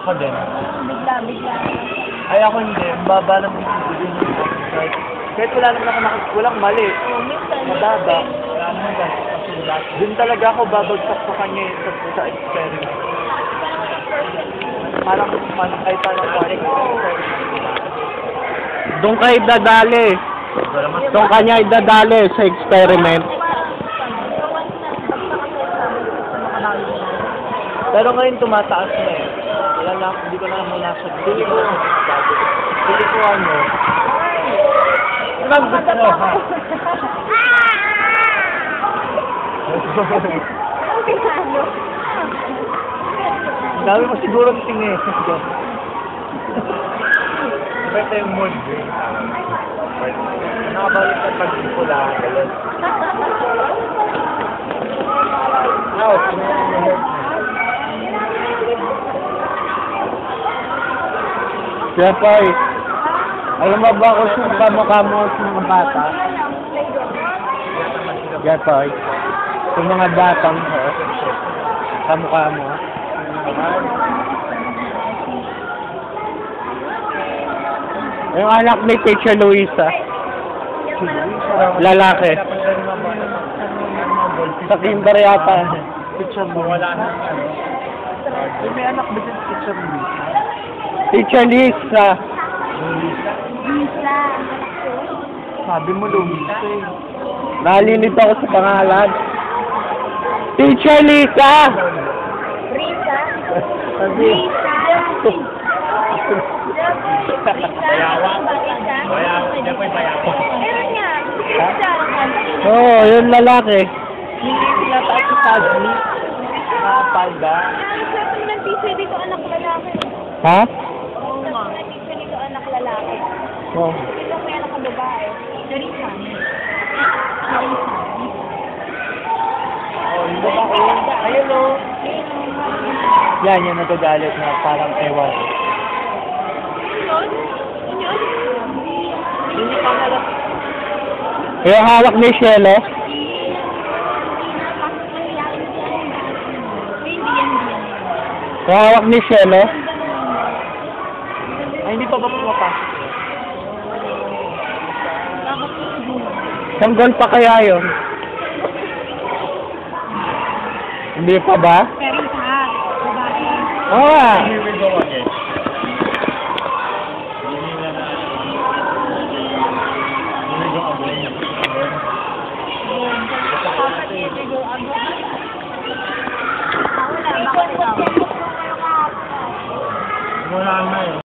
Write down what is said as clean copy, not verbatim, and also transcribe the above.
Ako din. Bigla. Ay, ako hindi. Ang baba lang yung bibigyan ng exercise. Kahit wala naman ako walang mali. Minsan. Mababa. Wala naman kasulat. Doon talaga ako babagsak sa kanya sa experiment. Parang ay parang Doon kayo dadali. Doon kanya idadali sa experiment. Pero ngayon tumataas na eh. Wala na, hindi ko na muna siya. Pili ko ano. Anong gusto mo ha? Ang dami mo siguro tingin. Pwede yung mood eh. Nakabalik ka pag-pula. Jepoy, alam mo ba kung saan kamukha mo sa mga bata? Jepoy, yung mga batang ho, kamukha mo. Yung anak ni Teacher Luisa. Lalaki. Sa kinder yata. Teacher mo. Wala na. May anak ba dyan teacher mo? Teacher Lisa. Lisa. Sabi mo Luisa eh. Nalilito ako sa pangalan. Teacher Lisa! Risa. Sabi. Bayawa. Meron nga. Risa. Oo, yung lalaki. Hindi sila tayo sa Tagli. Palda. Sabi ng teacher dito anak lalaki. Ha? Oo nga. Sabi ng teacher dito anak lalaki. Oo. Dito may anak na babae. Risa. Oh, yung babae. Ayun o. Yan, yung nagagalit na parang ewan. Yun yung pangalap. Yung hawak ni Shelo. Yung hawak ni Shelo. Ay, hindi pa ba pumapasok? Sanggol pa kaya yun? Hindi pa ba? Pero isa. Babae. Oo nga. Here we go again. Wala. Bakit ikaw? Wala na eh.